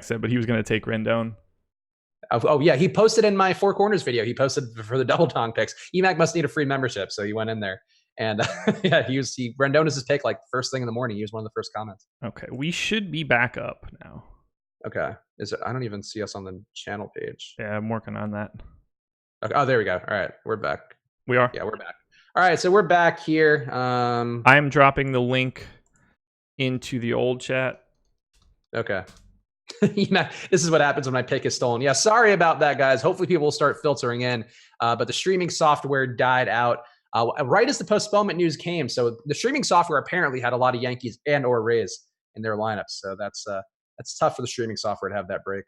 said, but he was going to take Rendon. Oh, yeah, he posted in my Four Corners video. He posted for the double dong picks. EMAC must need a free membership, so he went in there. And yeah, Rendon is his pick like first thing in the morning. He was one of the first comments. Okay, we should be back up now. Okay, I don't even see us on the channel page. Yeah, I'm working on that. Okay. Oh, there we go. All right, we're back. We are. Yeah, we're back. All right, so we're back here. I'm dropping the link into the old chat. Okay. This is what happens when my pick is stolen. Yeah, sorry about that, guys. Hopefully people will start filtering in. But the streaming software died out right as the postponement news came. So the streaming software apparently had a lot of Yankees and or Rays in their lineups. So that's tough for the streaming software to have that break.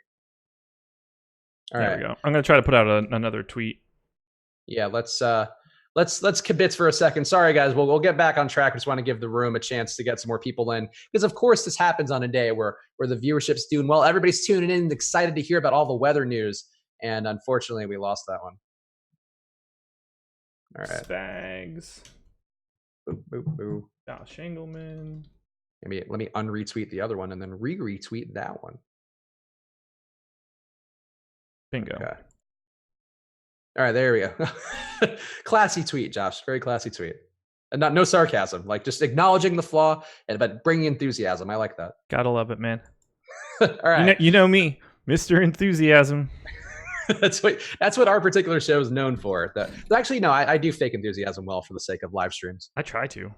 All right. There we go. I'm going to try to put out another tweet. Yeah, let's kibitz for a second. Sorry, guys. We'll get back on track. I just want to give the room a chance to get some more people in. Because, of course, this happens on a day where the viewership's doing well. Everybody's tuning in, excited to hear about all the weather news. And unfortunately, we lost that one. All right. Spags. Boop, boop, boop. Josh Engelman. Let me unretweet the other one and then retweet that one. Bingo. Okay. All right, there we go. Classy tweet, Josh. Very classy tweet. And no sarcasm, like just acknowledging the flaw, but bringing enthusiasm. I like that. Gotta love it, man. All right. You know me, Mr. Enthusiasm. That's what our particular show is known for. Actually, no, I do fake enthusiasm well for the sake of live streams. I try to.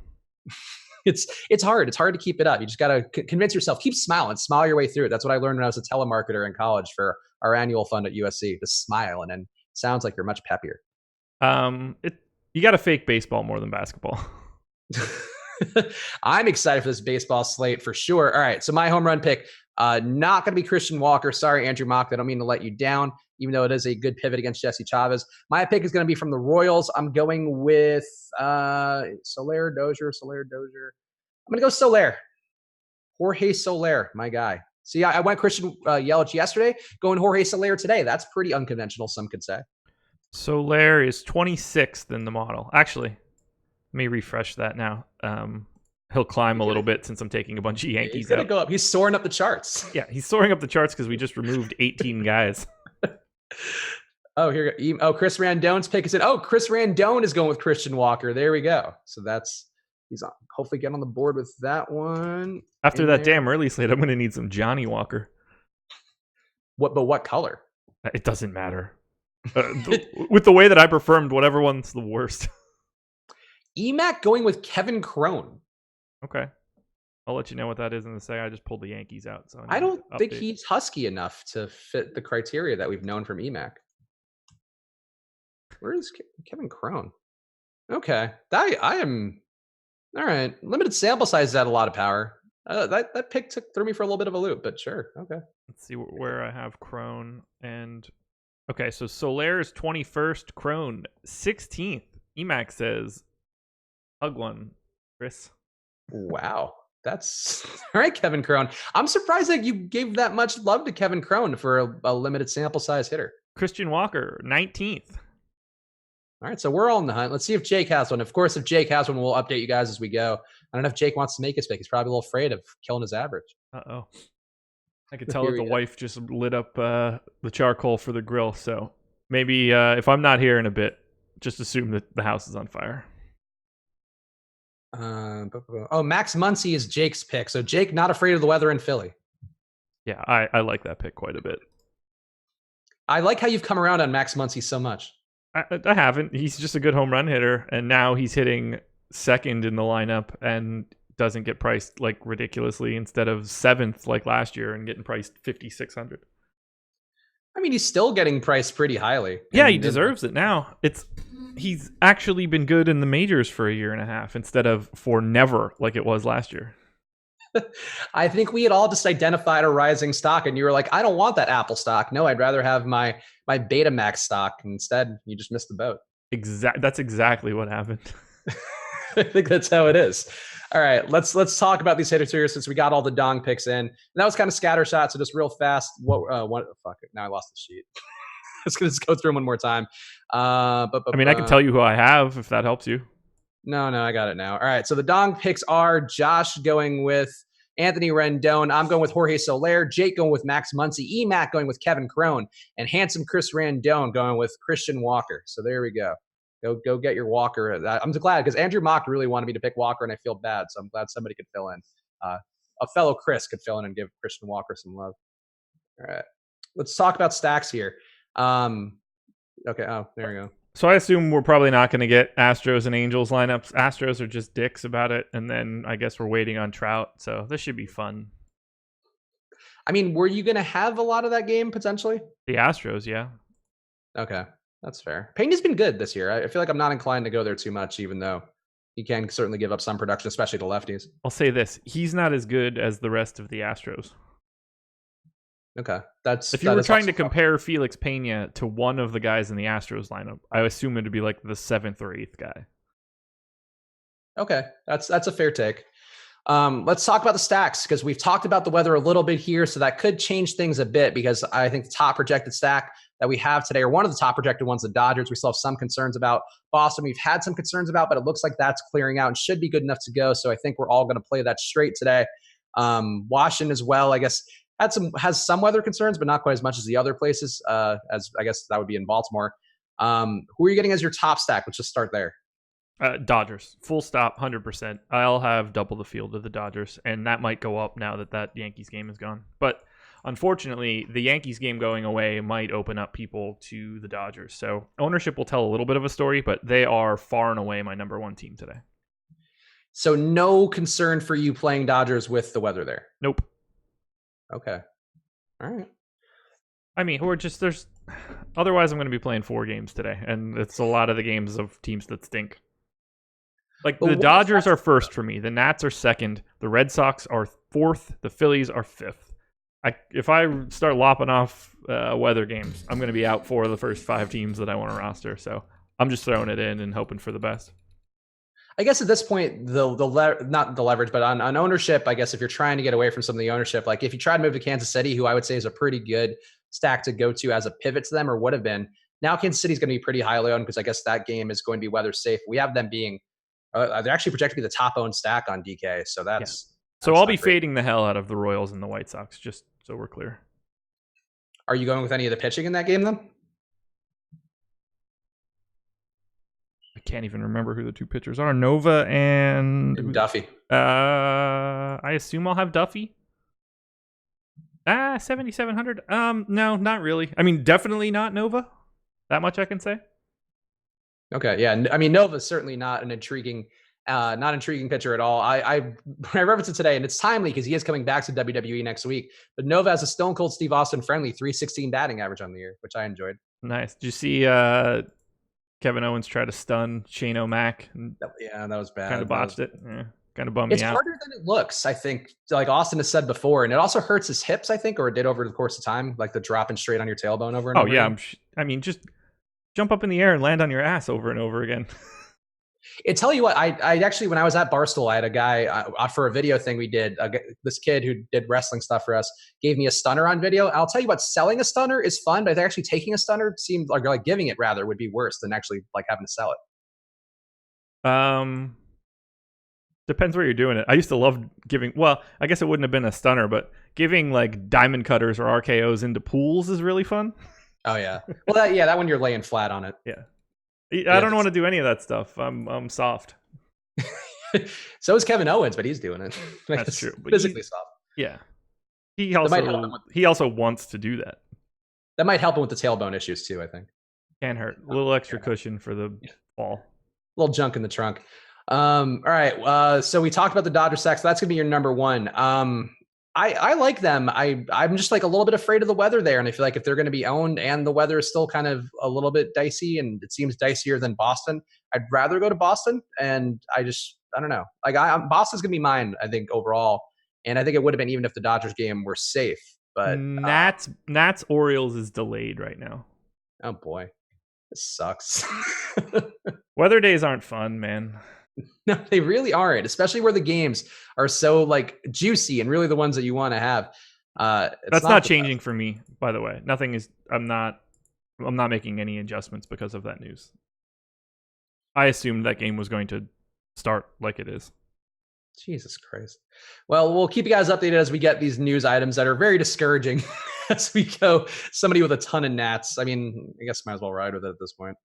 It's hard. It's hard to keep it up. You just got to convince yourself. Keep smiling. Smile your way through it. That's what I learned when I was a telemarketer in college for our annual fund at USC. Just smile, and then sounds like you're much peppier. You got to fake baseball more than basketball. I'm excited for this baseball slate for sure. All right, so my home run pick, not going to be Christian Walker. Sorry, Andrew Mock. I don't mean to let you down, even though it is a good pivot against Jesse Chavez. My pick is going to be from the Royals. I'm going with Soler, Dozier. I'm going to go Soler. Jorge Soler, my guy. See, I went Christian Yelich yesterday, going Jorge Soler today. That's pretty unconventional, some could say. Soler is 26th in the model. Actually, let me refresh that now. He'll climb a little bit since I'm taking a bunch of Yankees He's going to go up. He's soaring up the charts. Yeah, he's soaring up the charts because we just removed 18 guys. Oh, here we go. Oh, Chris Randone's pick is in. Oh, Chris Randone is going with Christian Walker. There we go. So he's on. Hopefully get on the board with that one. After that damn early slate, I'm going to need some Johnny Walker. What color? It doesn't matter. With the way that I performed, whatever one's the worst. EMAC going with Kevin Crone. Okay. I'll let you know what that is in a second. I just pulled the Yankees out. So I don't think he's husky enough to fit the criteria that we've known from EMAC. Where is Kevin Crone? Okay. I am... All right. Limited sample size had a lot of power. That pick threw me for a little bit of a loop, but sure. Okay. Let's see where I have Crone. And okay, so Soler is 21st, Crone 16th. EMAC says, hug one, Chris. Wow. That's all right, Kevin Crone. I'm surprised that you gave that much love to Kevin Crone for a limited sample size hitter. Christian Walker, 19th. All right, so we're all in the hunt. Let's see if Jake has one. Of course, if Jake has one, we'll update you guys as we go. I don't know if Jake wants to make his pick. He's probably a little afraid of killing his average. Uh-oh. I could tell that the wife just lit up the charcoal for the grill. So maybe if I'm not here in a bit, just assume that the house is on fire. Oh, Max Muncy is Jake's pick. So Jake, not afraid of the weather in Philly. Yeah, I like that pick quite a bit. I like how you've come around on Max Muncy so much. I haven't. He's just a good home run hitter, and now he's hitting second in the lineup and doesn't get priced like ridiculously instead of 7th like last year and getting priced $5,600. I mean, he's still getting priced pretty highly. Yeah, he deserves it now. He's actually been good in the majors for a year and a half instead of for never like it was last year. I think we had all just identified a rising stock, and you were like, I don't want that Apple stock. No, I'd rather have my Betamax stock. Instead, you just missed the boat. That's exactly what happened. I think that's how it is. All right, let's talk about these hitters here since we got all the dong picks in. And that was kind of scattershot, so just real fast. Fuck it. Now I lost the sheet. Let's just go through them one more time. I can tell you who I have if that helps you. No, I got it now. All right, so the dong picks are Josh going with Anthony Rendon. I'm going with Jorge Soler. Jake going with Max Muncy. E-Mac going with Kevin Crone. And handsome Chris Rendon going with Christian Walker. So there we go. Go get your Walker. I'm glad because Andrew Mock really wanted me to pick Walker, and I feel bad. So I'm glad somebody could fill in. A fellow Chris could fill in and give Christian Walker some love. All right. Let's talk about stacks here. Okay. Oh, there we go. So I assume we're probably not going to get Astros and Angels lineups. Astros are just dicks about it, and then I guess we're waiting on Trout. So this should be fun. I mean, were you going to have a lot of that game potentially? The Astros, yeah. Okay, that's fair. Pena's been good this year. I feel like I'm not inclined to go there too much, even though he can certainly give up some production, especially to lefties. I'll say this: he's not as good as the rest of the Astros. Okay, if you were trying to compare Felix Pena to one of the guys in the Astros lineup, I assume it'd be like the 7th or 8th guy. Okay, that's a fair take. Let's talk about the stacks because we've talked about the weather a little bit here, so that could change things a bit because I think the top projected stack that we have today, or one of the top projected ones, the Dodgers, we still have some concerns about. Boston, we've had some concerns about, but it looks like that's clearing out and should be good enough to go. So I think we're all going to play that straight today. Washington as well, I guess. Has some weather concerns, but not quite as much as the other places, as I guess that would be in Baltimore. Who are you getting as your top stack? Let's just start there. Dodgers, full stop, 100%. I'll have double the field of the Dodgers, and that might go up now that Yankees game is gone. But unfortunately, the Yankees game going away might open up people to the Dodgers. So ownership will tell a little bit of a story, but they are far and away my number one team today. So no concern for you playing Dodgers with the weather there? Nope. Okay. All right. I mean, otherwise I'm going to be playing 4 games today, and it's a lot of the games of teams that stink. Like, the Dodgers are first for me. The Nats are second. The Red Sox are 4th. The Phillies are 5th. If I start lopping off weather games, I'm going to be out for the first 5 teams that I want to roster. So I'm just throwing it in and hoping for the best. I guess at this point, not the leverage, but on ownership, I guess if you're trying to get away from some of the ownership, like if you try to move to Kansas City, who I would say is a pretty good stack to go to as a pivot to them, or would have been. Now Kansas City is going to be pretty highly owned because I guess that game is going to be weather safe. We have them being, they're actually projected to be the top owned stack on DK. So that's so I'll be fading the hell out of the Royals and the White Sox, just so we're clear. Are you going with any of the pitching in that game then? I can't even remember who the 2 pitchers are. Nova and Duffy. I assume I'll have Duffy. 7,700. No, not really. I mean, definitely not Nova. That much I can say. Okay, yeah. I mean, Nova's certainly not an intriguing pitcher at all. I referenced it today, and it's timely because he is coming back to WWE next week. But Nova has a Stone Cold Steve Austin friendly 316 batting average on the year, which I enjoyed. Nice. Did you see Kevin Owens try to stun Shane O'Mac? Yeah, that was bad. Kind of botched it. Yeah, kind of bummed me out. It's harder than it looks, I think, like Austin has said before. And it also hurts his hips, I think, or it did over the course of time, like the dropping straight on your tailbone over and over. Oh, yeah. I mean, just jump up in the air and land on your ass over and over again. I tell you what, I actually, when I was at Barstool, I had a guy for a video thing we did. This kid who did wrestling stuff for us gave me a stunner on video. I'll tell you what, selling a stunner is fun, but actually taking a stunner seemed like giving it rather would be worse than actually like having to sell it. Depends where you're doing it. I used to love giving. Well, I guess it wouldn't have been a stunner, but giving like diamond cutters or RKOs into pools is really fun. Oh yeah. Well, that one you're laying flat on it. Yeah. I don't want to do any of that stuff. I'm soft. So is Kevin Owens, but he's doing it. That's true. Physically soft. Yeah. He also wants to do that. That might help him with the tailbone issues too, I think. Can't hurt. A little extra cushion for the fall. A little junk in the trunk. All right. So we talked about the Dodger stacks. So that's gonna be your number one. I like them. I'm just like a little bit afraid of the weather there. And I feel like if they're going to be owned and the weather is still kind of a little bit dicey and it seems dicier than Boston, I'd rather go to Boston. And I don't know. Like Boston's going to be mine, I think, overall. And I think it would have been even if the Dodgers game were safe. But Nats Orioles is delayed right now. Oh boy. This sucks. Weather days aren't fun, man. No, they really aren't, especially where the games are so like juicy and really the ones that you want to have. That's not changing for me, by the way. Nothing is. I'm not making any adjustments because of that news. I assumed that game was going to start like it is. Jesus Christ. Well, we'll keep you guys updated as we get these news items that are very discouraging as we go. Somebody with a ton of nats. I mean, I guess might as well ride with it at this point.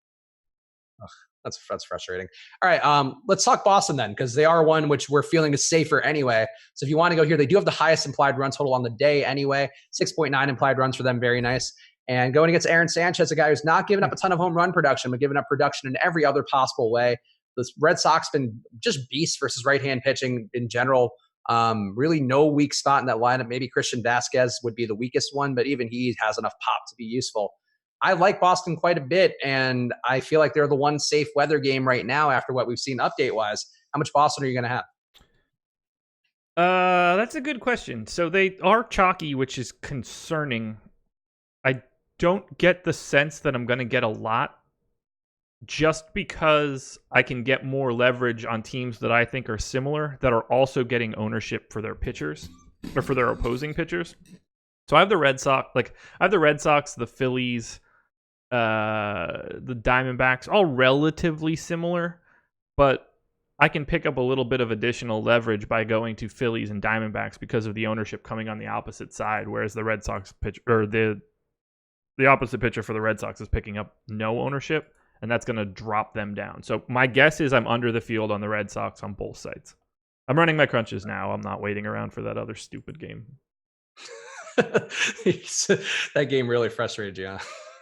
Ugh, that's frustrating. All right, let's talk Boston then, because they are one which we're feeling is safer anyway. So if you want to go here, they do have the highest implied run total on the day anyway. 6.9 implied runs for them, very nice. And going against Aaron Sanchez, a guy who's not giving up a ton of home run production, but giving up production in every other possible way. The Red Sox been just beasts versus right-hand pitching in general. Really no weak spot in that lineup. Maybe Christian Vasquez would be the weakest one, but even he has enough pop to be useful. I like Boston quite a bit, and I feel like they're the one safe weather game right now after what we've seen update-wise. How much Boston are you going to have? That's a good question. So they are chalky, which is concerning. I don't get the sense that I'm going to get a lot, just because I can get more leverage on teams that I think are similar that are also getting ownership for their pitchers or for their opposing pitchers. So I have the Red Sox, the Phillies, the Diamondbacks, all relatively similar, but I can pick up a little bit of additional leverage by going to Phillies and Diamondbacks because of the ownership coming on the opposite side, whereas the Red Sox pitch or the opposite pitcher for the Red Sox is picking up no ownership, and that's going to drop them down. So my guess is I'm under the field on the Red Sox on both sides. I'm running my crunches now. I'm not waiting around for that other stupid game. That game really frustrated you. Huh?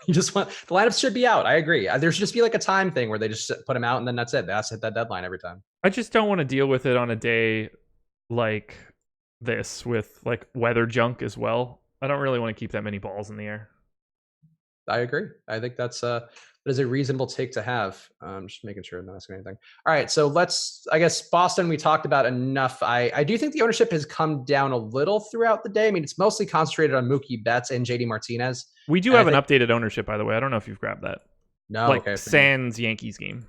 You just want the lineups should be out. I agree. There should just be like a time thing where they just put them out and then that's it. That's hit that deadline every time. I just don't want to deal with it on a day like this with like weather junk as well. I don't really want to keep that many balls in the air. I agree. I think that is a reasonable take to have. Just making sure I'm not asking anything. All right, so I guess Boston we talked about enough. I do think the ownership has come down a little throughout the day. I mean, it's mostly concentrated on Mookie Betts and JD Martinez. We do have an updated ownership, by the way. I don't know if you've grabbed that. No, like okay. Sans Yankees game.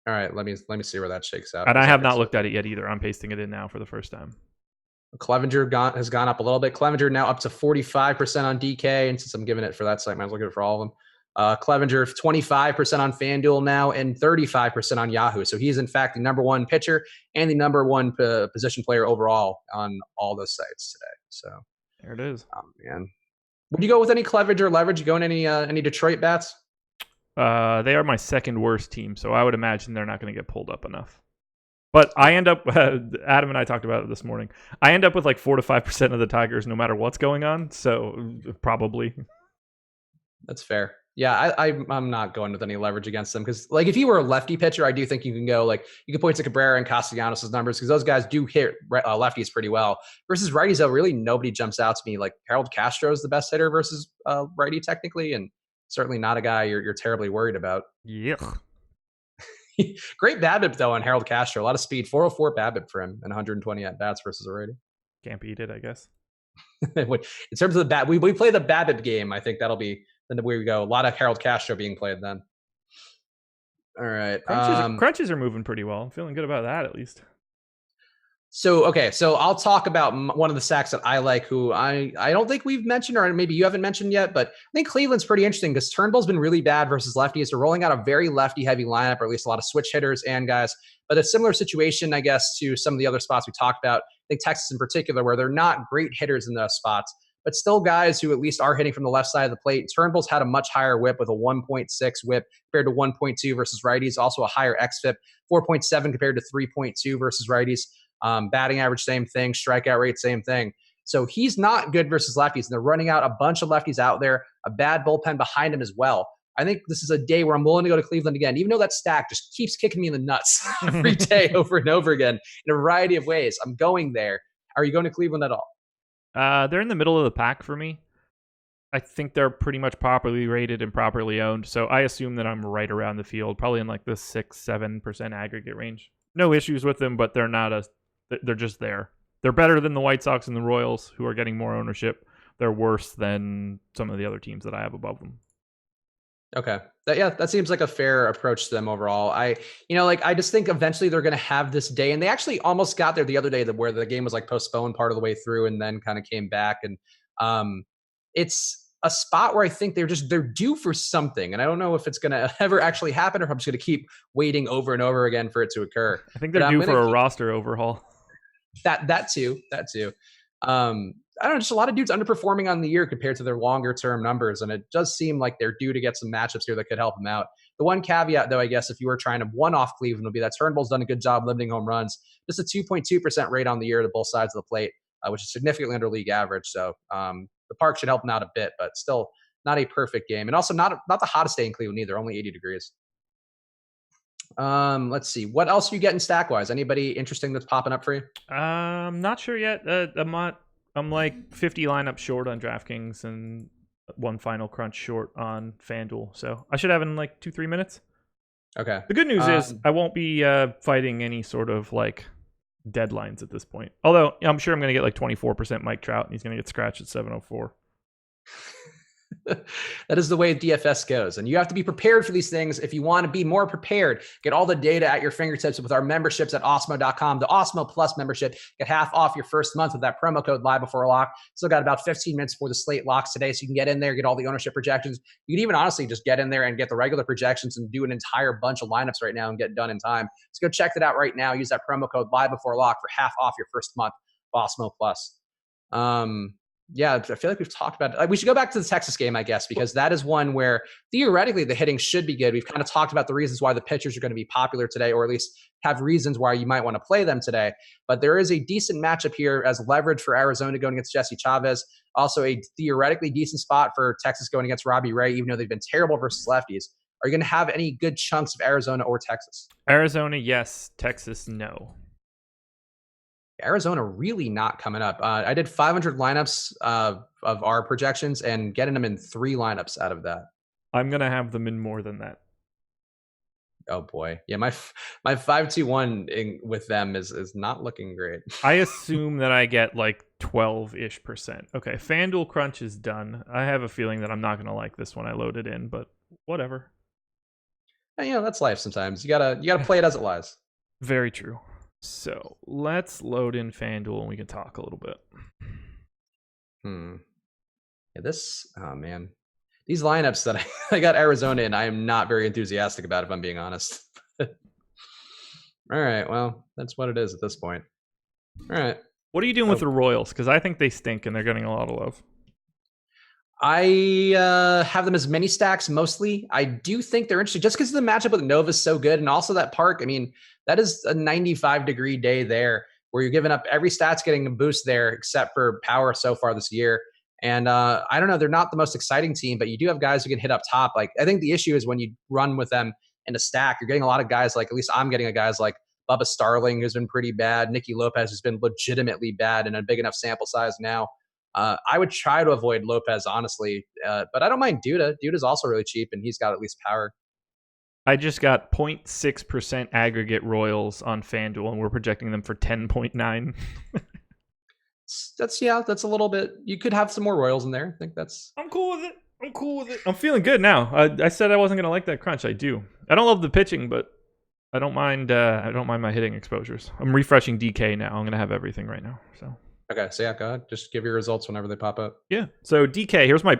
All right, let me see where that shakes out. And I have not looked at it yet either. I'm pasting it in now for the first time. Clevenger has gone up a little bit. Clevenger now up to 45% on DK, and since I'm giving it for that site, might as well give it for all of them. Clevenger 25% on FanDuel now and 35% on Yahoo. So he's in fact the number one pitcher and the number one position player overall on all those sites today. So there it is. Oh man, would you go with any Clevenger leverage? You go in any Detroit bats? They are my second worst team, so I would imagine they're not going to get pulled up enough. But I end up, Adam and I talked about it this morning, I end up with like 4 to 5% of the Tigers no matter what's going on, so probably. That's fair. Yeah, I'm not going with any leverage against them because, like, if you were a lefty pitcher, I do think you can go, like, you can point to Cabrera and Castellanos' numbers because those guys do hit lefties pretty well. Versus righties, though, really nobody jumps out to me. Like, Harold Castro is the best hitter versus righty technically, and certainly not a guy you're terribly worried about. Yeah. Great BABIP, though, on Harold Castro. A lot of speed. 404 BABIP for him and 120 at-bats versus a righty. Can't beat it, I guess. In terms of the bat, we play the BABIP game. I think that'll be then where we go. A lot of Harold Castro being played then. All right. Crunches are moving pretty well. I'm feeling good about that, at least. So I'll talk about one of the stacks that I like, who I don't think we've mentioned, or maybe you haven't mentioned yet, but I think Cleveland's pretty interesting because Turnbull's been really bad versus lefties. They're rolling out a very lefty-heavy lineup, or at least a lot of switch hitters and guys. But a similar situation, I guess, to some of the other spots we talked about. I think Texas in particular, where they're not great hitters in those spots, but still guys who at least are hitting from the left side of the plate. Turnbull's had a much higher whip with a 1.6 whip compared to 1.2 versus righties, also a higher xFIP, 4.7 compared to 3.2 versus righties. Batting average, same thing. Strikeout rate, same thing. So he's not good versus lefties. And they're running out a bunch of lefties out there, a bad bullpen behind him as well. I think this is a day where I'm willing to go to Cleveland again, even though that stack just keeps kicking me in the nuts every day over and over again in a variety of ways. I'm going there. Are you going to Cleveland at all? They're in the middle of the pack for me. I think they're pretty much properly rated and properly owned. So I assume that I'm right around the field, probably in like the 6-7% aggregate range. No issues with them, but they're just there. They're better than the White Sox and the Royals, who are getting more ownership. They're worse than some of the other teams that I have above them. Okay. That seems like a fair approach to them overall. I just think eventually they're going to have this day, and they actually almost got there the other day where the game was like postponed part of the way through and then kind of came back. And it's a spot where I think they're due for something. And I don't know if it's going to ever actually happen or if I'm just going to keep waiting over and over again for it to occur. I think they're due for a roster overhaul. That too. I don't know, just a lot of dudes underperforming on the year compared to their longer term numbers, and it does seem like they're due to get some matchups here that could help them out. The one caveat, though, I guess, if you were trying to one off Cleveland, would be that Turnbull's done a good job limiting home runs. Just a 2.2% rate on the year to both sides of the plate, which is significantly under league average. So the park should help him out a bit, but still not a perfect game, and also not the hottest day in Cleveland either, only 80 degrees. Let's see. What else are you getting stack wise? Anybody interesting that's popping up for you? Not sure yet. I'm like 50 lineups short on DraftKings and one final crunch short on FanDuel. So I should have in like 2-3 minutes. Okay. The good news is I won't be fighting any sort of like deadlines at this point. Although I'm sure I'm going to get like 24% Mike Trout and he's going to get scratched at 704. That is the way DFS goes. And you have to be prepared for these things. If you want to be more prepared, get all the data at your fingertips with our memberships at Awesemo.com. The Awesemo Plus membership, get half off your first month with that promo code live before lock. Still got about 15 minutes before the slate locks today. So you can get in there, get all the ownership projections. You can even honestly just get in there and get the regular projections and do an entire bunch of lineups right now and get done in time. So go check that out right now. Use that promo code live before lock for half off your first month of Awesemo Plus. Yeah, I feel like we've talked about it. We should go back to the Texas game, I guess, because that is one where theoretically the hitting should be good. We've kind of talked about the reasons why the pitchers are going to be popular today, or at least have reasons why you might want to play them today. But there is a decent matchup here as leverage for Arizona going against Jesse Chavez. Also a theoretically decent spot for Texas going against Robbie Ray, even though they've been terrible versus lefties. Are you going to have any good chunks of Arizona or Texas? Arizona, yes. Texas, no. Arizona really not coming up. I did 500 lineups of our projections and getting them in 3 lineups out of that. I'm going to have them in more than that. Oh boy. Yeah, my 5-2-1 with them is not looking great. I assume that I get like 12-ish%. Okay, FanDuel Crunch is done. I have a feeling that I'm not going to like this when I load it in, but whatever. Yeah, that's life sometimes. You gotta play it as it lies. Very true. So let's load in FanDuel and we can talk a little bit. Yeah, oh man. These lineups that I got Arizona in, I am not very enthusiastic about, if I'm being honest. All right, well, that's what it is at this point. All right. What are you doing with the Royals? Because I think they stink and they're getting a lot of love. I have them as mini stacks mostly. I do think they're interesting just because the matchup with Nova is so good. And also that park, I mean, that is a 95-degree day there where you're giving up every stat's getting a boost there except for power so far this year. And I don't know, they're not the most exciting team, but you do have guys who can hit up top. Like, I think the issue is when you run with them in a stack, you're getting a lot of guys like, at least I'm getting guys like Bubba Starling, who's been pretty bad. Nicky Lopez has been legitimately bad in a big enough sample size now. I would try to avoid Lopez, honestly, but I don't mind Duda. Duda's also really cheap, and he's got at least power. I just got 0.6% aggregate Royals on FanDuel, and we're projecting them for 10.9. That's a little bit. You could have some more Royals in there. I think that's. I'm cool with it. I'm feeling good now. I said I wasn't gonna like that crunch. I do. I don't love the pitching, but I don't mind. I don't mind my hitting exposures. I'm refreshing DK now. I'm gonna have everything right now. So. Okay, so yeah, go ahead. Just give your results whenever they pop up. Yeah. So DK, here's my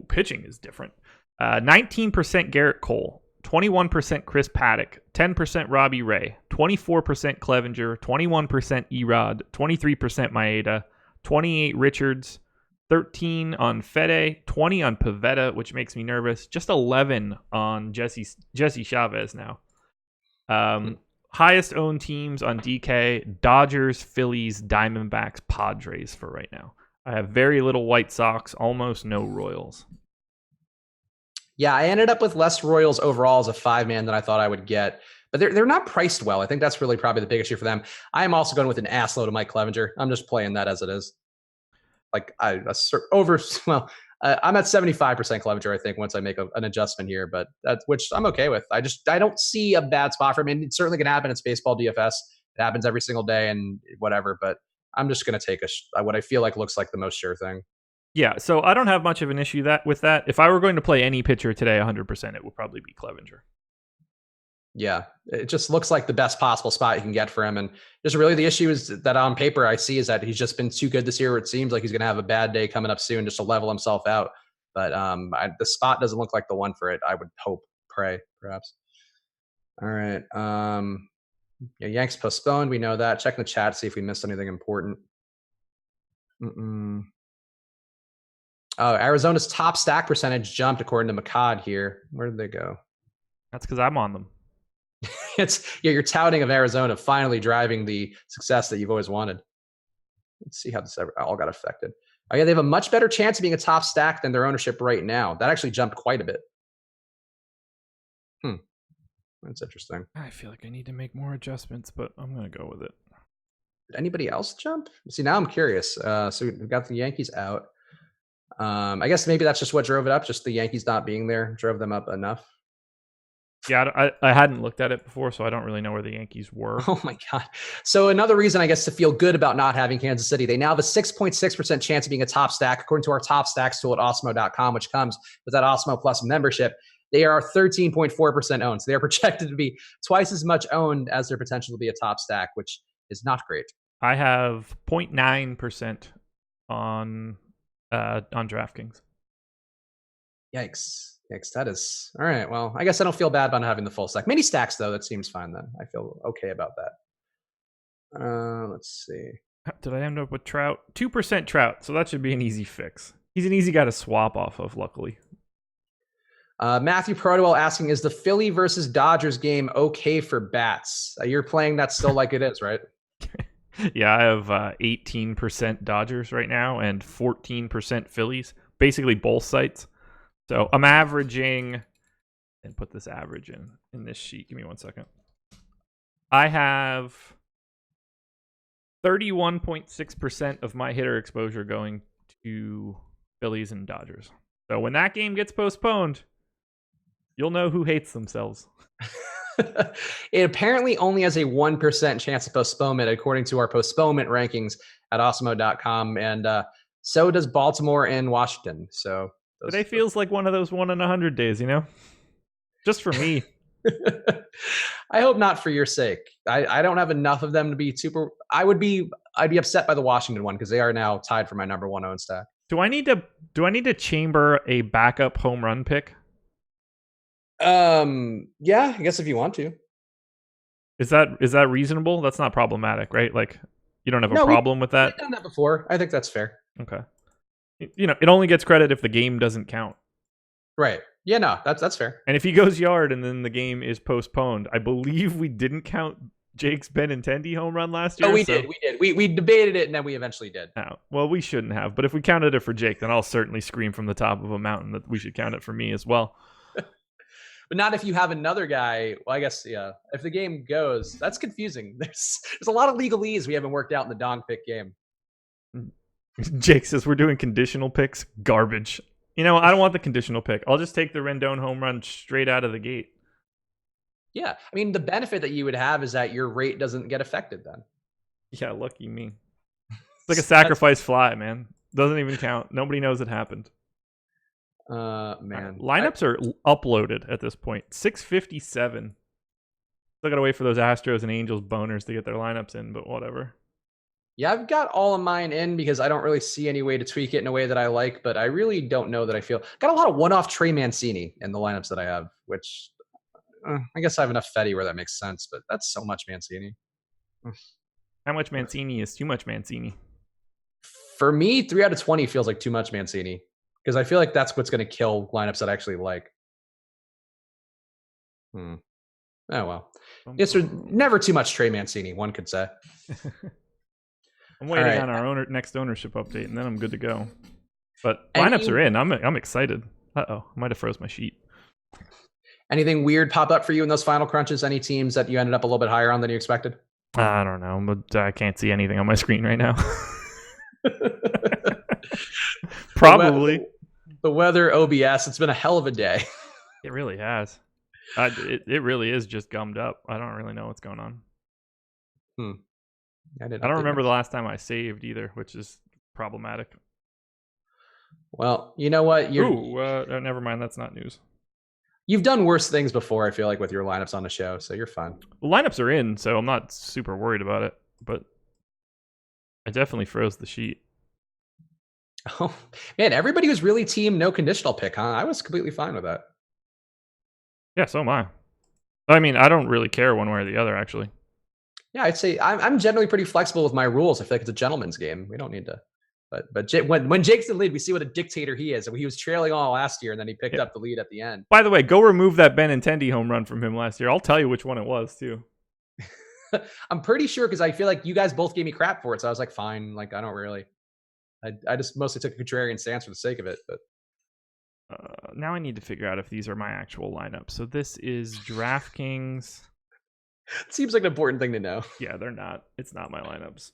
pitching is different. 19% Garrett Cole, 21% Chris Paddock, 10% Robbie Ray, 24% Clevenger, 21% Erod, 23% Maeda, 28 Richards, 13 on Fede, 20 on Pivetta, which makes me nervous. Just 11 on Jesse Chavez now. Highest owned teams on DK, Dodgers, Phillies, Diamondbacks, Padres for right now. I have very little White Sox, almost no Royals. Yeah, I ended up with less Royals overall as a 5-man than I thought I would get. But they're not priced well. I think that's really probably the big issue for them. I am also going with an ass load of Mike Clevenger. I'm just playing that as it is. Like I'm at 75% Clevenger, I think, once I make an adjustment here, but which I'm okay with. I don't see a bad spot for him. And it certainly can happen. It's baseball DFS. It happens every single day and whatever, but I'm just going to take what I feel like looks like the most sure thing. Yeah, so I don't have much of an issue with that. If I were going to play any pitcher today 100%, it would probably be Clevenger. Yeah, it just looks like the best possible spot you can get for him. And just really the issue is that on paper I see is that he's just been too good this year. It seems like he's going to have a bad day coming up soon just to level himself out. But the spot doesn't look like the one for it. I would hope, pray, perhaps. All right. Yeah, Yanks postponed. We know that. Check the chat, see if we missed anything important. Oh, Arizona's top stack percentage jumped according to McCod here. Where did they go? That's because I'm on them. You're touting of Arizona finally driving the success that you've always wanted. Let's see how this all got affected. Oh yeah, they have a much better chance of being a top stack than their ownership right now. That actually jumped quite a bit. That's interesting. I feel like I need to make more adjustments, but I'm gonna go with it. Did anybody else jump? See, now I'm curious. So we've got the Yankees out. I guess maybe that's just what drove it up. Just the Yankees not being there drove them up enough. Yeah, I hadn't looked at it before, so I don't really know where the Yankees were. Oh my God. So another reason, I guess, to feel good about not having Kansas City, they now have a 6.6% chance of being a top stack, according to our top stacks tool at Osmo.com, which comes with that Osmo Plus membership. They are 13.4% owned. So they are projected to be twice as much owned as their potential to be a top stack, which is not great. I have 0.9% on DraftKings. Yikes. That is all right. Well, I guess I don't feel bad about having the full stack. Mini stacks, though, that seems fine then. I feel okay about that. Let's see. Did I end up with Trout? 2% Trout, so that should be an easy fix. He's an easy guy to swap off of, luckily. Matthew Prodwell asking, is the Philly versus Dodgers game okay for bats? You're playing that still like it is, right? Yeah, I have 18% Dodgers right now and 14% Phillies. Basically both sites. So I'm averaging, and put this average in this sheet. Give me 1 second. I have 31.6% of my hitter exposure going to Phillies and Dodgers. So when that game gets postponed, you'll know who hates themselves. It apparently only has a 1% chance of postponement, according to our postponement rankings at Osmo.com. And so does Baltimore and Washington. So today feels like one of those 1 in 100 days, you know? Just for me. I hope not for your sake. I don't have enough of them to be super. I'd be upset by the Washington one because they are now tied for my number 1 owned stack. Do I need to chamber a backup home run pick? Yeah, I guess if you want to. Is that reasonable? That's not problematic, right? Like, you don't have a problem with that? We've done that before. I think that's fair. Okay. You know, it only gets credit if the game doesn't count. Right. Yeah, no, that's fair. And if he goes yard and then the game is postponed, I believe we didn't count Jake's Benintendi home run last year. Oh, we did. We debated it, and then we eventually did. Oh, well, we shouldn't have. But if we counted it for Jake, then I'll certainly scream from the top of a mountain that we should count it for me as well. But not if you have another guy. Well, I guess, yeah. If the game goes, that's confusing. There's a lot of legalese we haven't worked out in the dong pick game. Jake says we're doing conditional picks. Garbage. You know, I don't want the conditional pick. I'll just take the Rendon home run straight out of the gate. Yeah. I mean, the benefit that you would have is that your rate doesn't get affected then. Yeah, lucky me. It's like a sacrifice fly, man. Doesn't even count. Nobody knows it happened. Man. Lineups are uploaded at this point. 657. Still gotta wait for those Astros and Angels boners to get their lineups in, but whatever. Yeah, I've got all of mine in because I don't really see any way to tweak it in a way that I like, but I really don't know that I feel. Got a lot of one-off Trey Mancini in the lineups that I have, which I guess I have enough Fetty where that makes sense, but that's so much Mancini. How much Mancini is too much Mancini? For me, 3 out of 20 feels like too much Mancini because I feel like that's what's going to kill lineups that I actually like. Oh, well. It's never too much Trey Mancini, one could say. I'm waiting on our next ownership update, and then I'm good to go. But lineups are in. I'm excited. Uh-oh, I might have froze my sheet. Anything weird pop up for you in those final crunches? Any teams that you ended up a little bit higher on than you expected? I don't know, but I can't see anything on my screen right now. Probably. The weather, OBS, it's been a hell of a day. It really has. It really is just gummed up. I don't really know what's going on. I don't remember the last time I saved either, which is problematic. Well, you know what? Never mind. That's not news. You've done worse things before, I feel like, with your lineups on the show, so you're fine. Well, lineups are in, so I'm not super worried about it, but I definitely froze the sheet. Oh, man, everybody was really team no conditional pick, huh? I was completely fine with that. Yeah, so am I. I mean, I don't really care one way or the other, actually. Yeah, I'd say I'm generally pretty flexible with my rules. I feel like it's a gentleman's game. We don't need to. But when Jake's in the lead, we see what a dictator he is. He was trailing all last year, and then he picked Yeah. up the lead at the end. By the way, go remove that Benintendi home run from him last year. I'll tell you which one it was too. I'm pretty sure because I feel like you guys both gave me crap for it, so I was like, fine. Like I don't really. I just mostly took a contrarian stance for the sake of it. But now I need to figure out if these are my actual lineups. So this is DraftKings. it seems like an important thing to know. Yeah, they're not. It's not my lineups.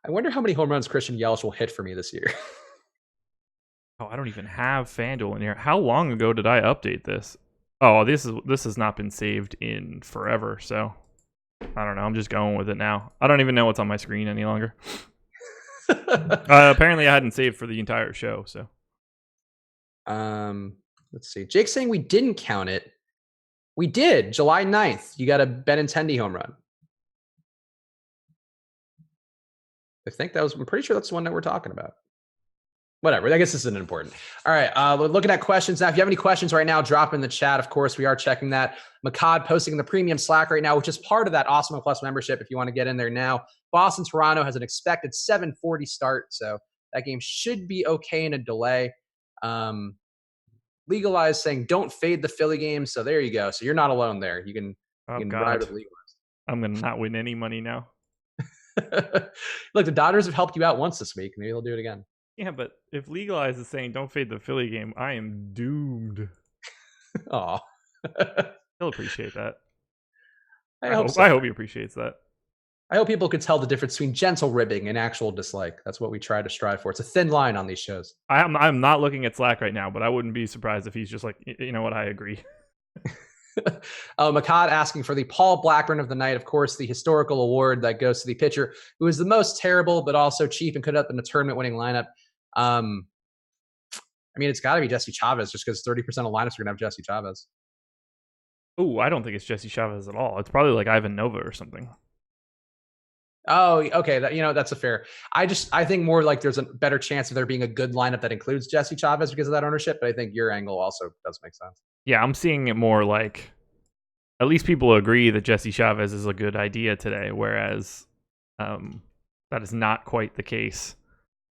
I wonder how many home runs Christian Yelich will hit for me this year. Oh, I don't even have FanDuel in here. How long ago did I update this? Oh, this has not been saved in forever, so I don't know. I'm just going with it now. I don't even know what's on my screen any longer. Apparently I hadn't saved for the entire show, so. Let's see. Jake's saying we didn't count it. We did. July 9th. You got a Benintendi home run. I think I'm pretty sure that's the one that we're talking about. Whatever. I guess this isn't important. All right. We're looking at questions now. If you have any questions right now, drop in the chat. Of course, we are checking that. Makad posting in the premium Slack right now, which is part of that Awesome Plus membership if you want to get in there now. Boston Toronto has an expected 7:40 start, so that game should be okay in a delay. Legalize saying don't fade the Philly game. So there you go. So you're not alone there. You can ride with Legalize. I'm going to not win any money now. Look, the Dodgers have helped you out once this week. Maybe they'll do it again. Yeah, but if Legalize is saying don't fade the Philly game, I am doomed. Oh, he'll appreciate that. I hope he appreciates that. I hope people could tell the difference between gentle ribbing and actual dislike. That's what we try to strive for. It's a thin line on these shows. I'm not looking at Slack right now, but I wouldn't be surprised if he's just like, you know what, I agree. Makad asking for the Paul Blackburn of the night, of course, the historical award that goes to the pitcher who is the most terrible, but also cheap and could have been a tournament-winning lineup. I mean, it's got to be Jesse Chavez just because 30% of lineups are going to have Jesse Chavez. Oh, I don't think it's Jesse Chavez at all. It's probably like Ivan Nova or something. Oh, okay. That's a fair. I think more like there's a better chance of there being a good lineup that includes Jesse Chavez because of that ownership. But I think your angle also does make sense. Yeah, I'm seeing it more like at least people agree that Jesse Chavez is a good idea today, whereas that is not quite the case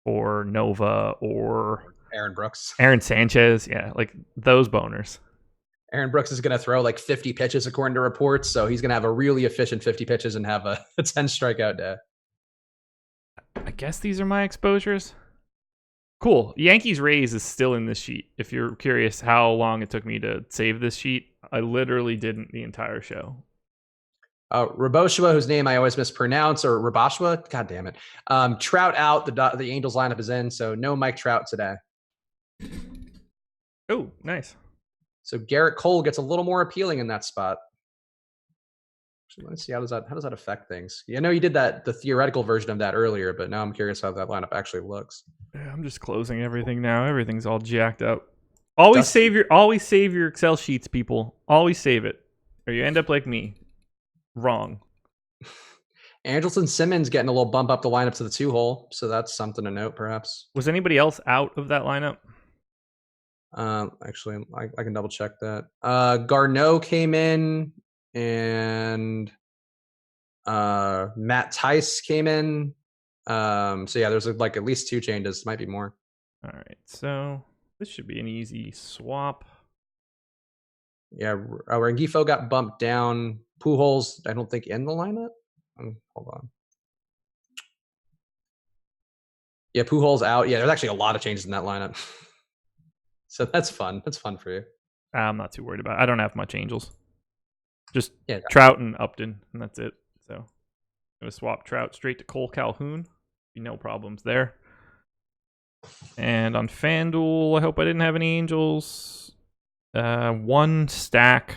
for Nova or Aaron Brooks, Aaron Sanchez. Yeah, like those boners. Aaron Brooks is going to throw like 50 pitches according to reports, so he's going to have a really efficient 50 pitches and have a 10 strikeout day. I guess these are my exposures. Cool. Yankees Rays is still in this sheet. If you're curious how long it took me to save this sheet, I literally didn't the entire show. Raboshua, whose name I always mispronounce, or Rabashua, god damn it. Trout out, the Angels lineup is in, so no Mike Trout today. Oh, nice. So Garrett Cole gets a little more appealing in that spot. Actually, let's see how does that affect things. I know you did the theoretical version of that earlier, but now I'm curious how that lineup actually looks. Yeah, I'm just closing everything now. Everything's all jacked up. Always save your Excel sheets, people. Always save it, or you end up like me. Wrong. Andrelton Simmons getting a little bump up the lineup to the 2-hole, so that's something to note, perhaps. Was anybody else out of that lineup? Actually, I can double check that. Garneau came in, and Matt Tice came in. So yeah, there's like at least 2 changes. Might be more. All right, so this should be an easy swap. Yeah, Rengifo got bumped down. Pujols, I don't think in the lineup. Hold on. Yeah, Pujols out. Yeah, there's actually a lot of changes in that lineup. So that's fun. That's fun for you. I'm not too worried about it. I don't have much Angels. Just yeah, Trout and Upton, and that's it. So I'm going to swap Trout straight to Cole Calhoun. No problems there. And on FanDuel, I hope I didn't have any Angels. 1 stack.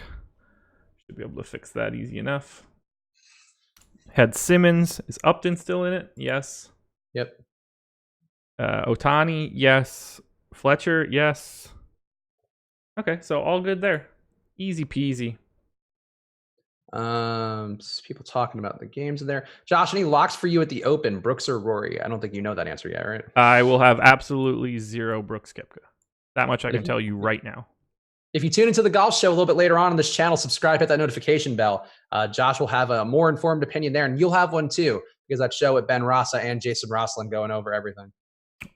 Should be able to fix that easy enough. Had Simmons. Is Upton still in it? Yes. Yep. Ohtani, yes. Fletcher, yes. Okay, so all good there. Easy peasy. People talking about the games in there. Josh, any locks for you at the Open, Brooks or Rory? I don't think you know that answer yet, right? I will have absolutely 0 Brooks Koepka. That much I can tell you right now. If you tune into the golf show a little bit later on this channel, subscribe, hit that notification bell. Josh will have a more informed opinion there, and you'll have one too, because that show with Ben Rasa and Jason Roslin going over everything.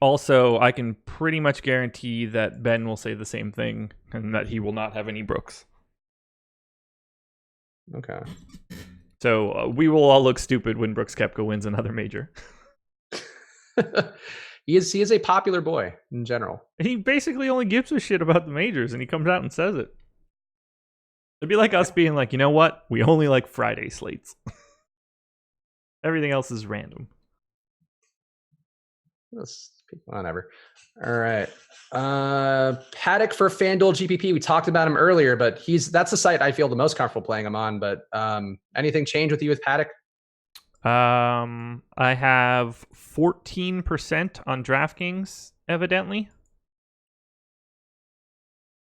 Also, I can pretty much guarantee that Ben will say the same thing and that he will not have any Brooks. Okay. So we will all look stupid when Brooks Koepka wins another major. He is a popular boy in general. He basically only gives a shit about the majors, and he comes out and says it. It'd be like us being like, you know what? We only like Friday slates. Everything else is random. Whatever. All right. Paddock for FanDuel GPP. We talked about him earlier, but that's the site I feel the most comfortable playing him on. But anything change with you with Paddock? I have 14% on DraftKings, evidently,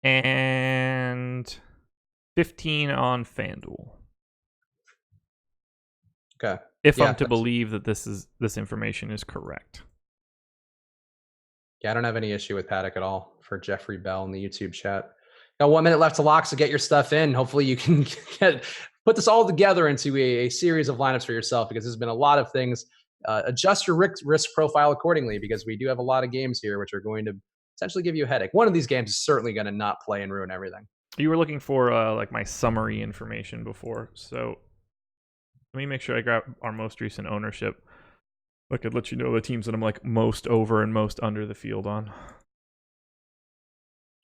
and 15 on FanDuel. Okay. If I'm to believe that this information is correct. Yeah, I don't have any issue with Paddock at all for Jeffrey Bell in the YouTube chat. Got 1 minute left to lock, so get your stuff in. Hopefully you can put this all together into a series of lineups for yourself, because there's been a lot of things. Adjust your risk profile accordingly, because we do have a lot of games here which are going to potentially give you a headache. One of these games is certainly going to not play and ruin everything. You were looking for like my summary information before, so let me make sure I grab our most recent ownership. I could let you know the teams that I'm like most over and most under the field on.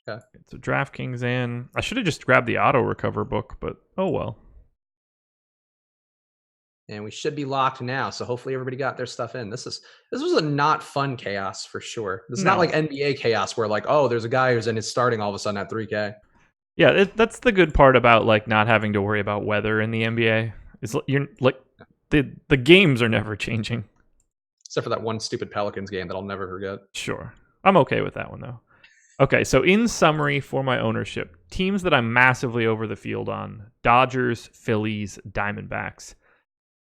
Okay. So DraftKings in. I should have just grabbed the auto recover book, but oh well. And we should be locked now, so hopefully everybody got their stuff in. This was a not fun chaos for sure. This is not like NBA chaos where like, oh, there's a guy who's in his starting all of a sudden at 3K. Yeah, that's the good part about like not having to worry about weather in the NBA. Is you're like the games are never changing. Except for that one stupid Pelicans game that I'll never forget. Sure. I'm okay with that one, though. Okay, so in summary for my ownership, teams that I'm massively over the field on: Dodgers, Phillies, Diamondbacks.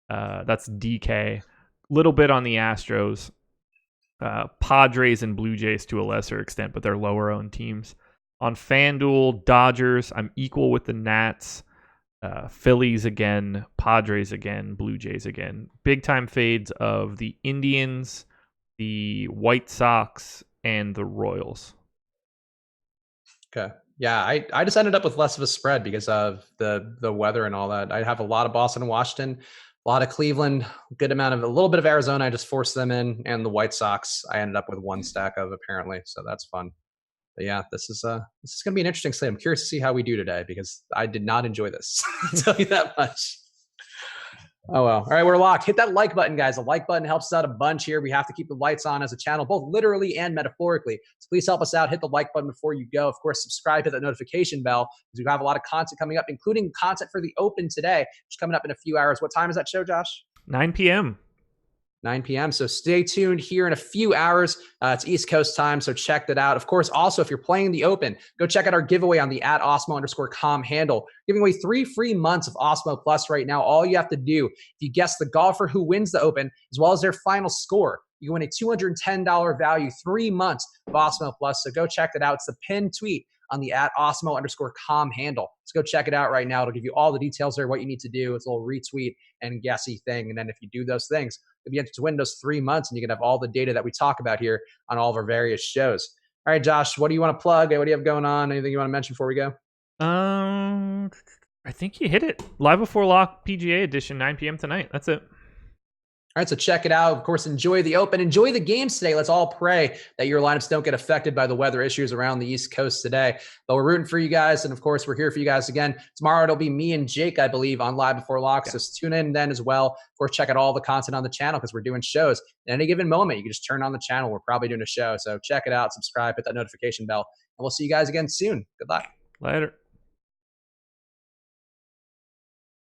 That's DK. Little bit on the Astros. Padres and Blue Jays to a lesser extent, but they're lower-owned teams. On FanDuel, Dodgers, I'm equal with the Nats. Phillies again, Padres again, Blue Jays again. Big time fades of the Indians, the White Sox, and the Royals. Okay. Yeah, I just ended up with less of a spread because of the weather and all that. I have a lot of Boston and Washington, a lot of Cleveland, a little bit of Arizona. I just forced them in, and the White Sox I ended up with one stack of apparently, so that's fun. But yeah, this is going to be an interesting slate. I'm curious to see how we do today, because I did not enjoy this. I'll tell you that much. Oh, well. All right, we're locked. Hit that like button, guys. The like button helps us out a bunch here. We have to keep the lights on as a channel, both literally and metaphorically. So please help us out. Hit the like button before you go. Of course, subscribe, hit that notification bell, because we have a lot of content coming up, including content for the Open today, which is coming up in a few hours. What time is that show, Josh? 9 p.m. 9 p.m. So stay tuned here in a few hours. It's East Coast time, so check that out. Of course, also, if you're playing the Open, go check out our giveaway on the @Osmo_com handle. Giving away 3 free months of Osmo Plus right now. All you have to do, if you guess the golfer who wins the Open, as well as their final score, you can win a $210 value, 3 months of Osmo Plus. So go check that out. It's the pinned tweet on the @Osmo_com handle. So go check it out right now. It'll give you all the details there, what you need to do. It's a little retweet and guessy thing. And then if you do those things, you'll be able to win those 3 months, and you can have all the data that we talk about here on all of our various shows. All right, Josh, what do you want to plug? What do you have going on? Anything you want to mention before we go? I think you hit it. Live Before Lock PGA edition, 9 p.m. tonight. That's it. All right, so check it out. Of course, enjoy the Open. Enjoy the games today. Let's all pray that your lineups don't get affected by the weather issues around the East Coast today. But we're rooting for you guys, and of course, we're here for you guys again. Tomorrow, it'll be me and Jake, I believe, on Live Before Lock, so tune in then as well. Of course, check out all the content on the channel, because we're doing shows. At any given moment, you can just turn on the channel. We're probably doing a show, so check it out, subscribe, hit that notification bell, and we'll see you guys again soon. Good luck. Later.